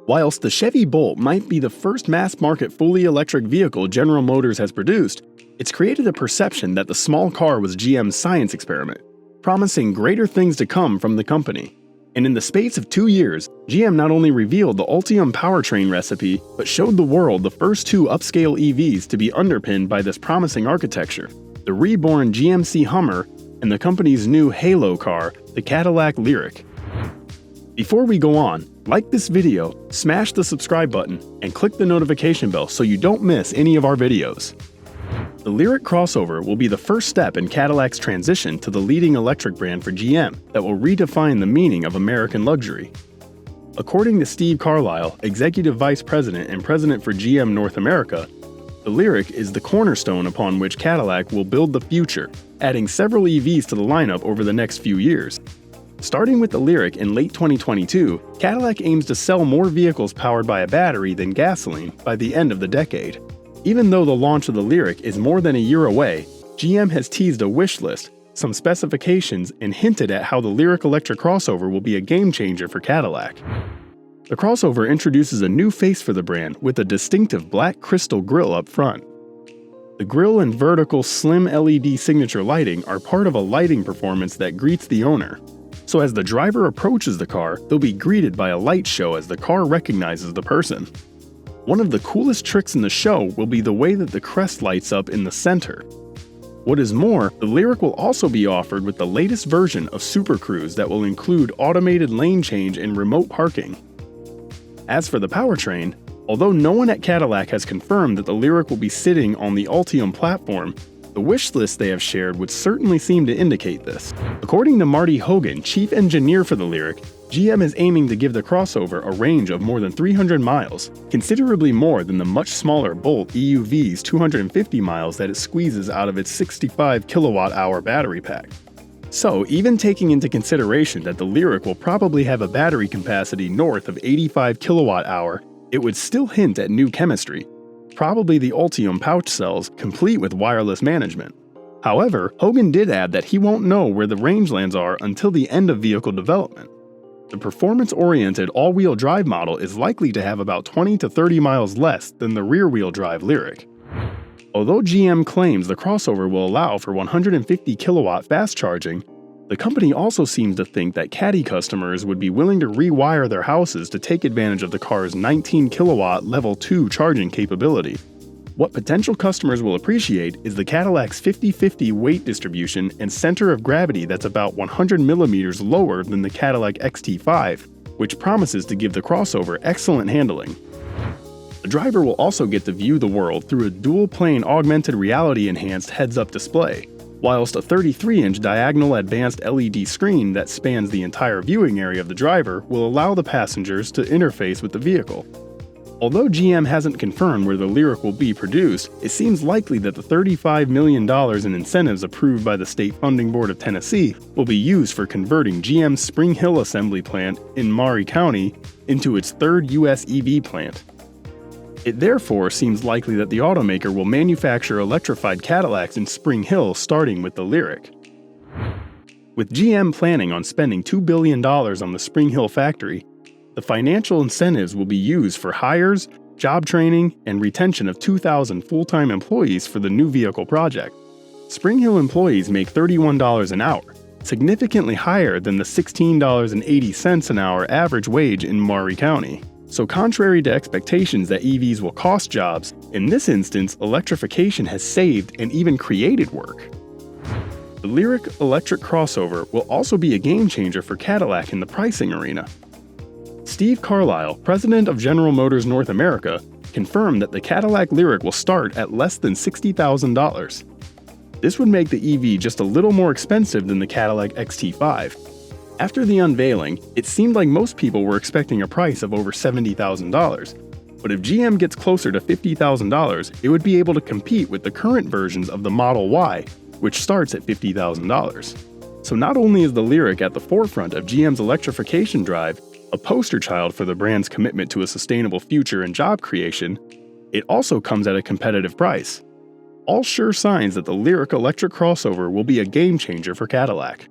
Whilst the Chevy Bolt might be the first mass-market fully electric vehicle General Motors has produced, it's created a perception that the small car was GM's science experiment, promising greater things to come from the company. And in the space of 2 years, GM not only revealed the Ultium powertrain recipe, but showed the world the first 2 upscale EVs to be underpinned by this promising architecture: the reborn GMC Hummer and the company's new halo car, the Cadillac Lyriq. Before we go on, like this video, smash the subscribe button, and click the notification bell so you don't miss any of our videos. The Lyriq crossover will be the first step in Cadillac's transition to the leading electric brand for GM that will redefine the meaning of American luxury. According to Steve Carlisle, Executive Vice President and President for GM North America, the Lyriq is the cornerstone upon which Cadillac will build the future, adding several EVs to the lineup over the next few years. Starting with the Lyriq in late 2022, Cadillac aims to sell more vehicles powered by a battery than gasoline by the end of the decade. Even though the launch of the Lyriq is more than a year away, GM has teased a wish list, some specifications, and hinted at how the Lyriq electric crossover will be a game changer for Cadillac. The crossover introduces a new face for the brand with a distinctive black crystal grille up front. The grille and vertical slim LED signature lighting are part of a lighting performance that greets the owner. So as the driver approaches the car, they'll be greeted by a light show as the car recognizes the person. One of the coolest tricks in the show will be the way that the crest lights up in the center. What is more, the Lyriq will also be offered with the latest version of Super Cruise that will include automated lane change and remote parking. As for the powertrain, although no one at Cadillac has confirmed that the Lyriq will be sitting on the Ultium platform, the wish list they have shared would certainly seem to indicate this. According to Marty Hogan, chief engineer for the Lyriq, GM is aiming to give the crossover a range of more than 300 miles, considerably more than the much smaller Bolt EUV's 250 miles that it squeezes out of its 65 kilowatt-hour battery pack. So, even taking into consideration that the Lyriq will probably have a battery capacity north of 85 kilowatt-hour, it would still hint at new chemistry, probably the Ultium pouch cells, complete with wireless management. However, Hogan did add that he won't know where the rangelands are until the end of vehicle development. The performance-oriented all-wheel drive model is likely to have about 20 to 30 miles less than the rear-wheel drive Lyriq. Although GM claims the crossover will allow for 150 kilowatt fast charging, the company also seems to think that Caddy customers would be willing to rewire their houses to take advantage of the car's 19 kilowatt Level 2 charging capability. What potential customers will appreciate is the Cadillac's 50-50 weight distribution and center of gravity that's about 100 millimeters lower than the Cadillac XT5, which promises to give the crossover excellent handling. The driver will also get to view the world through a dual-plane augmented reality-enhanced heads-up display, whilst a 33-inch diagonal advanced LED screen that spans the entire viewing area of the driver will allow the passengers to interface with the vehicle. Although GM hasn't confirmed where the Lyriq will be produced, it seems likely that the $35 million in incentives approved by the State Funding Board of Tennessee will be used for converting GM's Spring Hill assembly plant in Maury County into its third U.S. EV plant. It therefore seems likely that the automaker will manufacture electrified Cadillacs in Spring Hill starting with the Lyriq. With GM planning on spending $2 billion on the Spring Hill factory, the financial incentives will be used for hires, job training, and retention of 2,000 full-time employees for the new vehicle project. Spring Hill employees make $31 an hour, significantly higher than the $16.80 an hour average wage in Maury County. So contrary to expectations that EVs will cost jobs, in this instance, electrification has saved and even created work. The Lyriq electric crossover will also be a game changer for Cadillac in the pricing arena. Steve Carlisle, president of General Motors North America, confirmed that the Cadillac Lyriq will start at less than $60,000. This would make the EV just a little more expensive than the Cadillac XT5. After the unveiling, it seemed like most people were expecting a price of over $70,000. But if GM gets closer to $50,000, it would be able to compete with the current versions of the Model Y, which starts at $50,000. So not only is the Lyriq at the forefront of GM's electrification drive, a poster child for the brand's commitment to a sustainable future and job creation, it also comes at a competitive price. All sure signs that the Lyriq electric crossover will be a game changer for Cadillac.